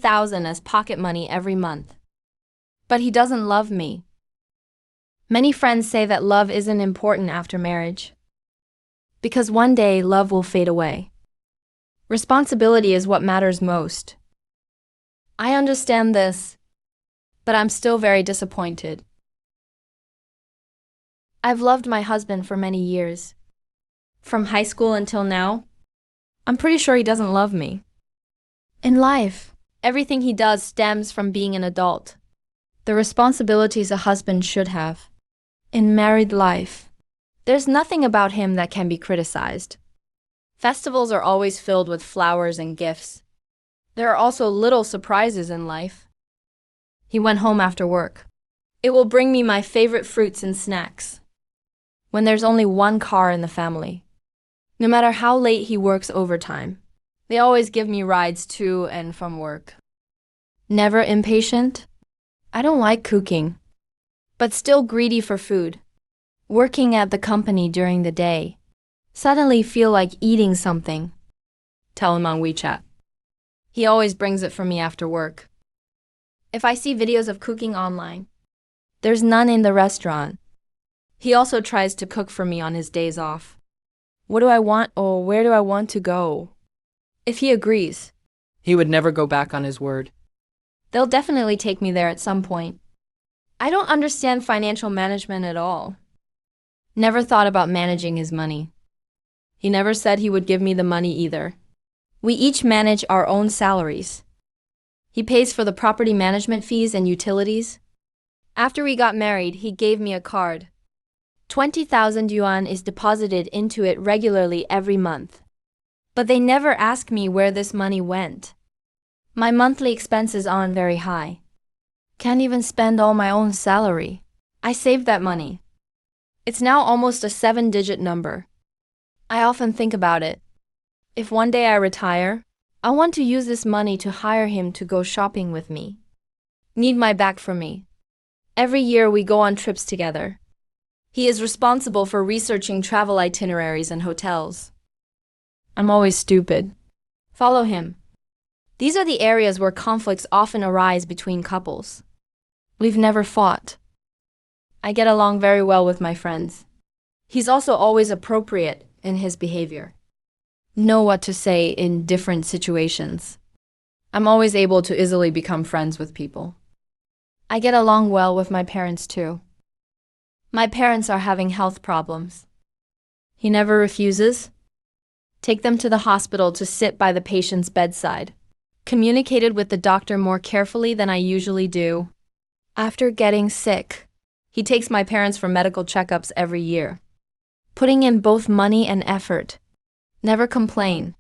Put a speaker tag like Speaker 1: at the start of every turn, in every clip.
Speaker 1: 20,000 as pocket money every month. But he doesn't love me. Many friends say that love isn't important after marriage, because one day love will fade away. Responsibility is what matters most. I understand this, but I'm still very disappointed. I've loved my husband for many years. From high school until now, I'm pretty sure he doesn't love me. In life, everything he does stems from being an adult. The responsibilities a husband should have. In married life, there's nothing about him that can be criticized. Festivals are always filled with flowers and gifts. There are also little surprises in life. He went home after work. It will bring me my favorite fruits and snacks. When there's only one car in the family. No matter how late he works overtime, they always give me rides to and from work. Never impatient? I don't like cooking, but still greedy for food. Working at the company during the day, suddenly feel like eating something. Tell him on WeChat. He always brings it for me after work. If I see videos of cooking online, there's none in the restaurant. He also tries to cook for me on his days off. What do I want or where do I want to go? If he agrees,
Speaker 2: he would never go back on his word.
Speaker 1: They'll definitely take me there at some point. I don't understand financial management at all. Never thought about managing his money. He never said he would give me the money either. We each manage our own salaries. He pays for the property management fees and utilities. After we got married, he gave me a card. 20,000 yuan is deposited into it regularly every month. But they never ask me where this money went. My monthly expenses aren't very high. Can't even spend all my own salary. I saved that money. It's now almost a 7-digit number. I often think about it. If one day I retire, I want to use this money to hire him to go shopping with me. Need my back for me. Every year we go on trips together. He is responsible for researching travel itineraries and hotels. I'm always stupid. Follow him. These are the areas where conflicts often arise between couples. We've never fought. I get along very well with my friends. He's also always appropriate in his behavior. Know what to say in different situations. I'm always able to easily become friends with people. I get along well with my parents too. My parents are having health problems. He never refuses. Take them to the hospital to sit by the patient's bedside. Communicated with the doctor more carefully than I usually do. After getting sick, he takes my parents for medical checkups every year. Putting in both money and effort. Never complain.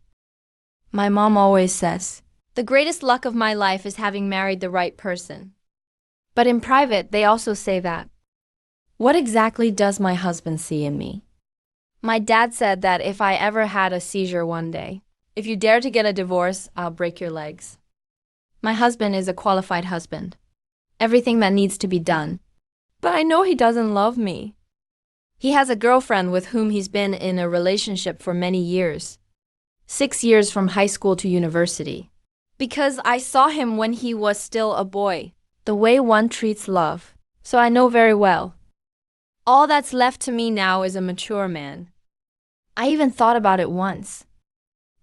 Speaker 1: My mom always says, the greatest luck of my life is having married the right person. But in private, they also say that. What exactly does my husband see in me? My dad said that if I ever had a seizure one day, if you dare to get a divorce, I'll break your legs. My husband is a qualified husband. Everything that needs to be done. But I know he doesn't love me. He has a girlfriend with whom he's been in a relationship for many years. 6 years from high school to university. Because I saw him when he was still a boy. The way one treats love. So I know very well. All that's left to me now is a mature man. I even thought about it once.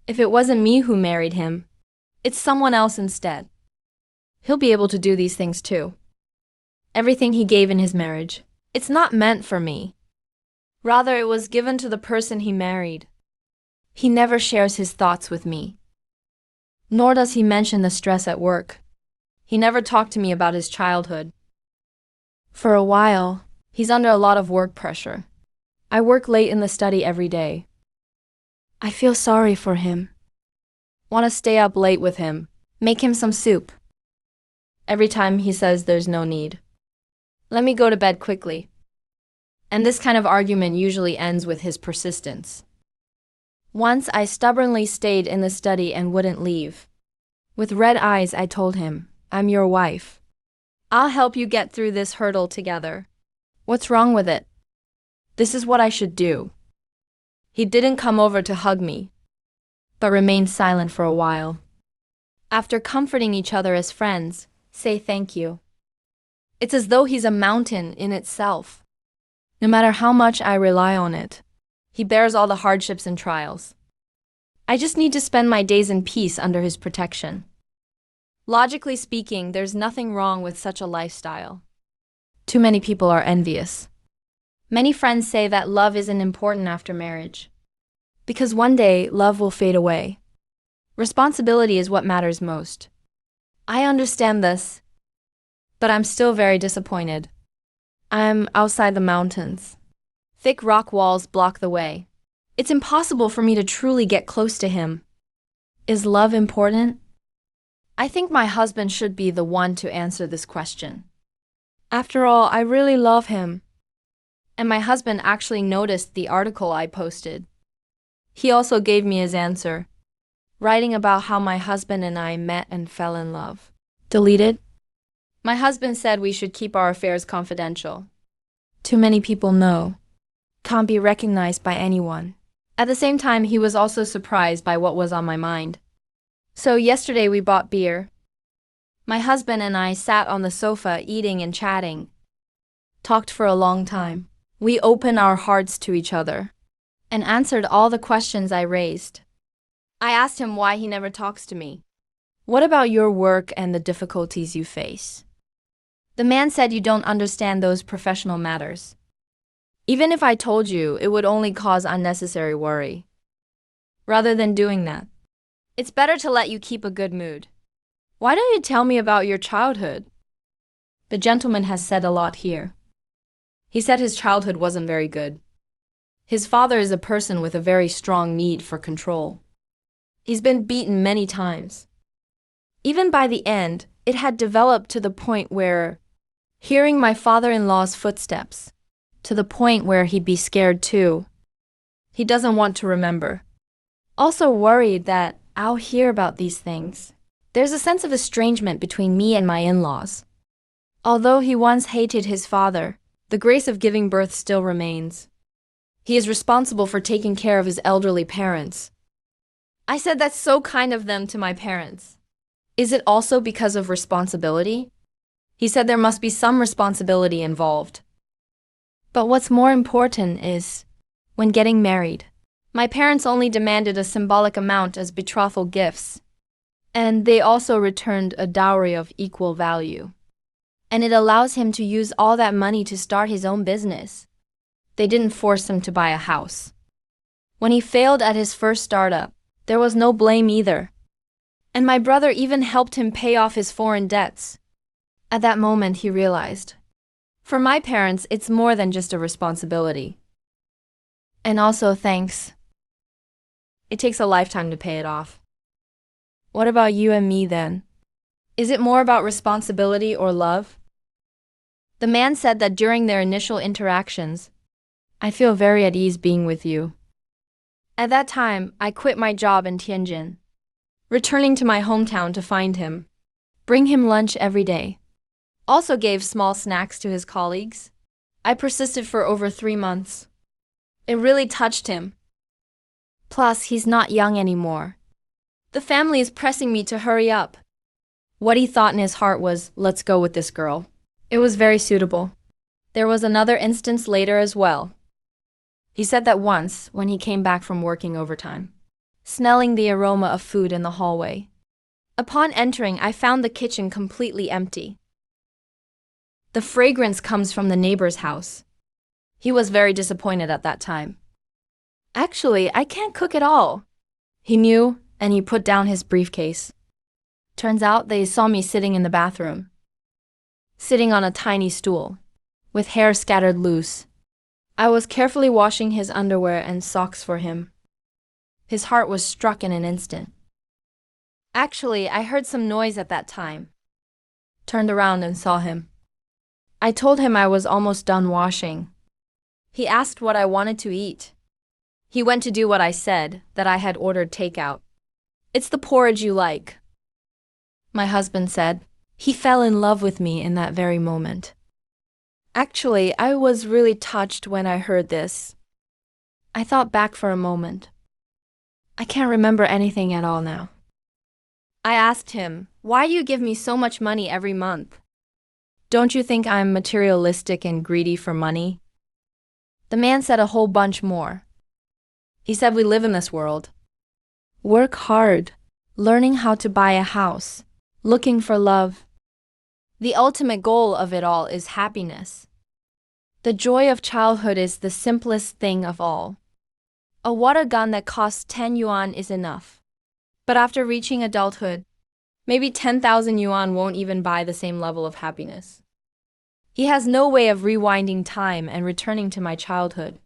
Speaker 1: If it wasn't me who married him, it's someone else instead. He'll be able to do these things too. Everything he gave in his marriage, it's not meant for me. Rather, it was given to the person he married. He never shares his thoughts with me. Nor does he mention the stress at work. He never talked to me about his childhood. For a while, he's under a lot of work pressure. I work late in the study every day. I feel sorry for him. Want to stay up late with him, make him some soup. Every time he says there's no need. Let me go to bed quickly. And this kind of argument usually ends with his persistence. Once I stubbornly stayed in the study and wouldn't leave. With red eyes, I told him, I'm your wife. I'll help you get through this hurdle together. What's wrong with it? This is what I should do. He didn't come over to hug me, but remained silent for a while. After comforting each other as friends, say thank you. It's as though he's a mountain in itself. No matter how much I rely on it, he bears all the hardships and trials. I just need to spend my days in peace under his protection. Logically speaking, there's nothing wrong with such a lifestyle. Too many people are envious. Many friends say that love isn't important after marriage, because one day love will fade away. Responsibility is what matters most. I understand this, but I'm still very disappointed. I'm outside the mountains. Thick rock walls block the way. It's impossible for me to truly get close to him. Is love important? I think my husband should be the one to answer this question. After all, I really love him. And my husband actually noticed the article I posted. He also gave me his answer, writing about how my husband and I met and fell in love. Deleted? My husband said we should keep our affairs confidential. Too many people know. Can't be recognized by anyone. At the same time, he was also surprised by what was on my mind. So yesterday we bought beer. My husband and I sat on the sofa eating and chatting. Talked for a long time. We opened our hearts to each other and answered all the questions I raised. I asked him why he never talks to me. What about your work and the difficulties you face? The man said you don't understand those professional matters. Even if I told you, it would only cause unnecessary worry. Rather than doing that, it's better to let you keep a good mood. Why don't you tell me about your childhood? The gentleman has said a lot here. He said his childhood wasn't very good. His father is a person with a very strong need for control. He's been beaten many times. Even by the end, it had developed to the point where, hearing my father-in-law's footsteps, to the point where he'd be scared too. He doesn't want to remember. Also worried that I'll hear about these things. There's a sense of estrangement between me and my in-laws. Although he once hated his father, the grace of giving birth still remains. He is responsible for taking care of his elderly parents. I said that's so kind of them to my parents. Is it also because of responsibility? He said there must be some responsibility involved. But what's more important is, when getting married, my parents only demanded a symbolic amount as betrothal gifts, and they also returned a dowry of equal value. And it allows him to use all that money to start his own business. They didn't force him to buy a house. When he failed at his first startup, there was no blame either. And my brother even helped him pay off his foreign debts. At that moment, he realized, for my parents, it's more than just a responsibility. And also thanks. It takes a lifetime to pay it off. What about you and me then? Is it more about responsibility or love? The man said that during their initial interactions, I feel very at ease being with you. At that time, I quit my job in Tianjin, returning to my hometown to find him, bring him lunch every day. Also gave small snacks to his colleagues. I persisted for over 3 months. It really touched him. Plus, he's not young anymore. The family is pressing me to hurry up. What he thought in his heart was, let's go with this girl. It was very suitable. There was another instance later as well. He said that once, when he came back from working overtime, smelling the aroma of food in the hallway. Upon entering, I found the kitchen completely empty. The fragrance comes from the neighbor's house. He was very disappointed at that time. Actually, I can't cook at all. He knew, and he put down his briefcase. Turns out they saw me sitting in the bathroom. Sitting on a tiny stool, with hair scattered loose. I was carefully washing his underwear and socks for him. His heart was struck in an instant. Actually, I heard some noise at that time. Turned around and saw him. I told him I was almost done washing. He asked what I wanted to eat. He went to do what I said, that I had ordered takeout. It's the porridge you like. My husband said. He fell in love with me in that very moment. Actually, I was really touched when I heard this. I thought back for a moment. I can't remember anything at all now. I asked him, "Why do you give me so much money every month? Don't you think I'm materialistic and greedy for money?" The man said a whole bunch more. He said we live in this world. Work hard, learning how to buy a house, looking for love. The ultimate goal of it all is happiness. The joy of childhood is the simplest thing of all. A water gun that costs 10 yuan is enough. But after reaching adulthood, maybe 10,000 yuan won't even buy the same level of happiness. He has no way of rewinding time and returning to my childhood.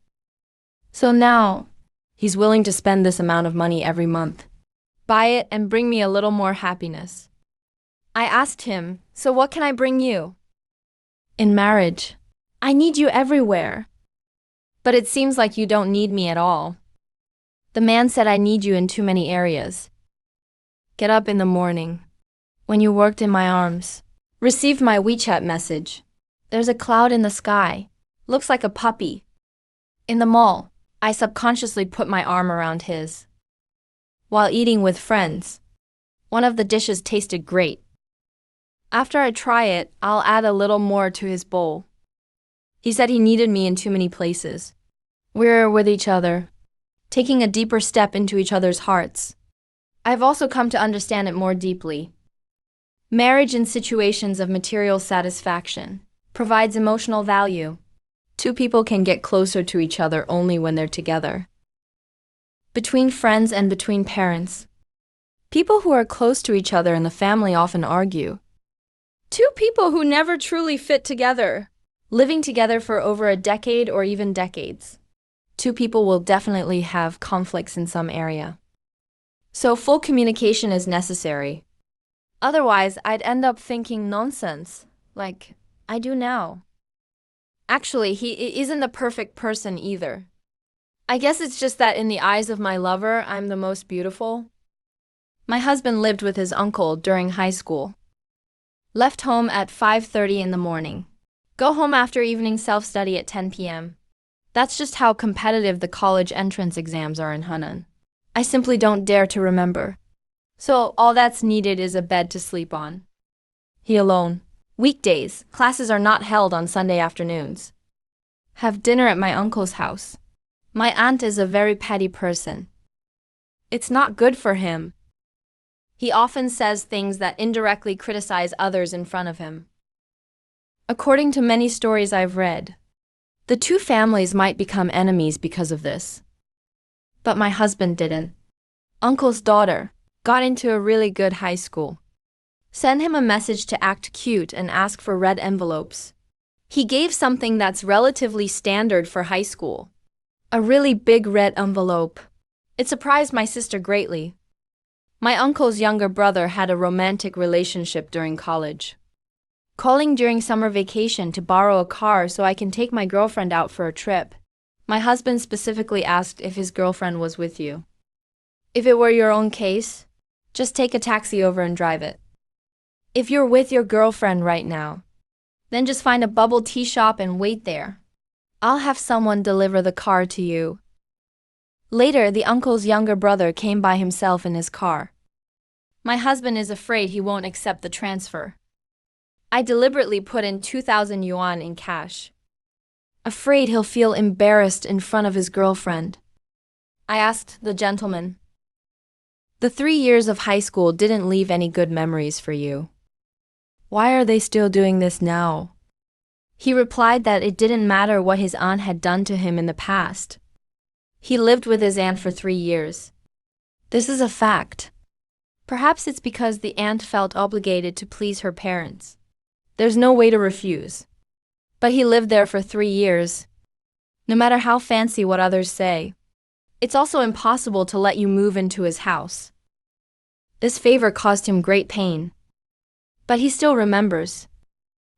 Speaker 1: So now, he's willing to spend this amount of money every month, buy it and bring me a little more happiness. I asked him, "So what can I bring you?" "In marriage, I need you everywhere." "But it seems like you don't need me at all." The man said I need you in too many areas. Get up in the morning. When you worked in my arms. Received my WeChat message. There's a cloud in the sky. Looks like a puppy. In the mall, I subconsciously put my arm around his. While eating with friends, one of the dishes tasted great. After I try it, I'll add a little more to his bowl. He said he needed me in too many places. We're with each other, taking a deeper step into each other's hearts. I've also come to understand it more deeply. Marriage in situations of material satisfaction provides emotional value. Two people can get closer to each other only when they're together. Between friends and between parents, people who are close to each other in the family often argue. Two people who never truly fit together, living together for over a decade or even decades. Two people will definitely have conflicts in some area. So full communication is necessary. Otherwise, I'd end up thinking nonsense, like I do now. Actually, he isn't the perfect person either. I guess it's just that in the eyes of my lover, I'm the most beautiful. My husband lived with his uncle during high school. Left home at 5:30 in the morning. Go home after evening self-study at 10 p.m. That's just how competitive the college entrance exams are in Henan. I simply don't dare to remember. So all that's needed is a bed to sleep on. He alone. Weekdays, classes are not held on Sunday afternoons. Have dinner at my uncle's house. My aunt is a very petty person. It's not good for him. He often says things that indirectly criticize others in front of him. According to many stories I've read, the two families might become enemies because of this. But my husband didn't. Uncle's daughter got into a really good high school. Send him a message to act cute and ask for red envelopes. He gave something that's relatively standard for high school. A really big red envelope. It surprised my sister greatly. My uncle's younger brother had a romantic relationship during college. Calling during summer vacation to borrow a car so I can take my girlfriend out for a trip. My husband specifically asked if his girlfriend was with you. If it were your own case, just take a taxi over and drive it. If you're with your girlfriend right now, then just find a bubble tea shop and wait there. I'll have someone deliver the car to you. Later, the uncle's younger brother came by himself in his car. My husband is afraid he won't accept the transfer. I deliberately put in 2,000 yuan in cash. Afraid he'll feel embarrassed in front of his girlfriend. I asked the gentleman. The 3 years of high school didn't leave any good memories for you. Why are they still doing this now? He replied that it didn't matter what his aunt had done to him in the past. He lived with his aunt for 3 years. This is a fact. Perhaps it's because the aunt felt obligated to please her parents. There's no way to refuse. But he lived there for 3 years. No matter how fancy what others say, it's also impossible to let you move into his house. This favor caused him great pain. But he still remembers.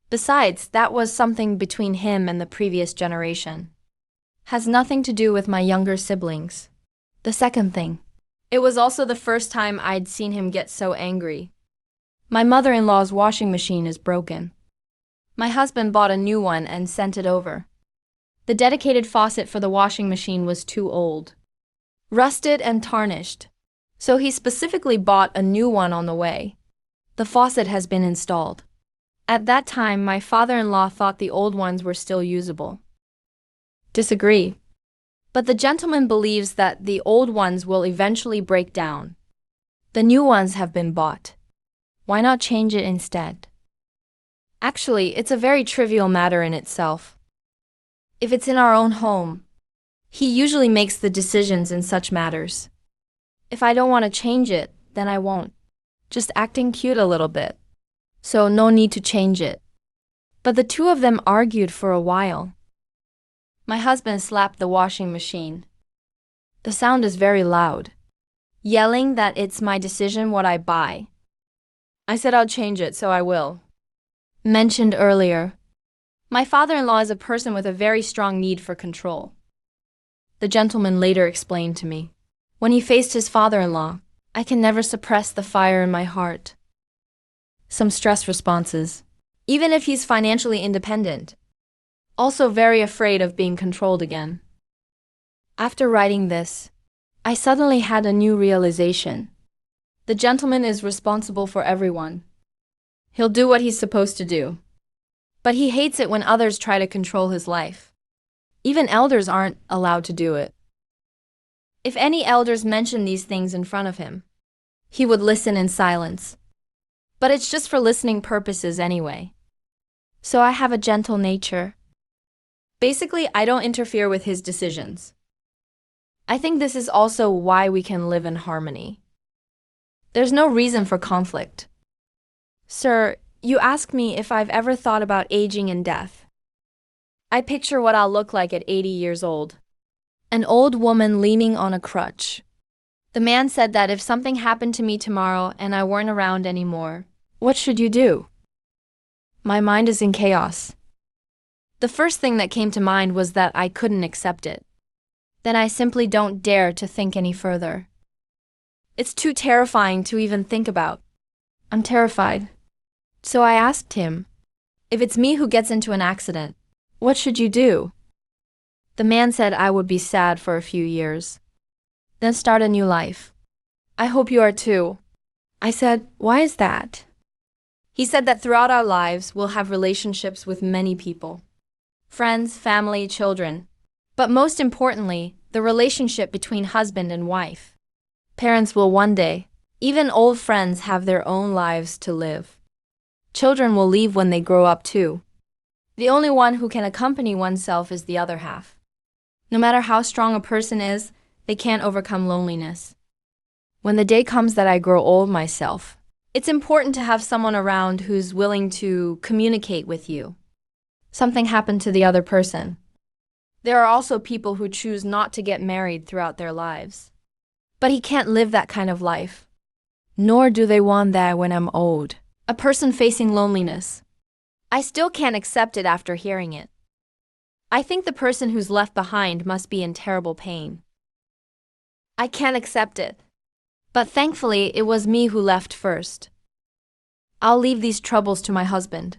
Speaker 1: Besides, that was something between him and the previous generation. Has nothing to do with my younger siblings. The second thing. It was also the first time I'd seen him get so angry. My mother-in-law's washing machine is broken. My husband bought a new one and sent it over. The dedicated faucet for the washing machine was too old. Rusted and tarnished. So he specifically bought a new one on the way. The faucet has been installed. At that time, my father-in-law thought the old ones were still usable. Disagree. But the gentleman believes that the old ones will eventually break down. The new ones have been bought. Why not change it instead? Actually, it's a very trivial matter in itself. If it's in our own home, he usually makes the decisions in such matters. If I don't want to change it, then I won't. Just acting cute a little bit. So no need to change it. But the two of them argued for a while. My husband slapped the washing machine. The sound is very loud, yelling that it's my decision what I buy. I said I'll change it, so I will. Mentioned earlier, my father-in-law is a person with a very strong need for control. The gentleman later explained to me. When he faced his father-in-law, I can never suppress the fire in my heart. Some stress responses. Even if he's financially independent. Also very afraid of being controlled again. After writing this, I suddenly had a new realization. The gentleman is responsible for everyone. He'll do what he's supposed to do. But he hates it when others try to control his life. Even elders aren't allowed to do it. If any elders mention these things in front of him, he would listen in silence. But it's just for listening purposes anyway. So I have a gentle nature. Basically, I don't interfere with his decisions. I think this is also why we can live in harmony. There's no reason for conflict. Sir, you ask me if I've ever thought about aging and death. I picture what I'll look like at 80 years old. An old woman leaning on a crutch. The man said that if something happened to me tomorrow and I weren't around anymore, what should you do? My mind is in chaos. The first thing that came to mind was that I couldn't accept it. Then I simply don't dare to think any further. It's too terrifying to even think about. I'm terrified. So I asked him, if it's me who gets into an accident, what should you do? The man said I would be sad for a few years, then start a new life. I hope you are too. I said, why is that? He said that throughout our lives, we'll have relationships with many people. Friends, family, children. But most importantly, the relationship between husband and wife. Parents will one day, even old friends have their own lives to live. Children will leave when they grow up too. The only one who can accompany oneself is the other half. No matter how strong a person is, they can't overcome loneliness. When the day comes that I grow old myself, it's important to have someone around who's willing to communicate with you. Something happened to the other person. There are also people who choose not to get married throughout their lives. But he can't live that kind of life. Nor do they want that when I'm old. A person facing loneliness. I still can't accept it after hearing it. I think the person who's left behind must be in terrible pain. I can't accept it. But thankfully, it was me who left first. I'll leave these troubles to my husband.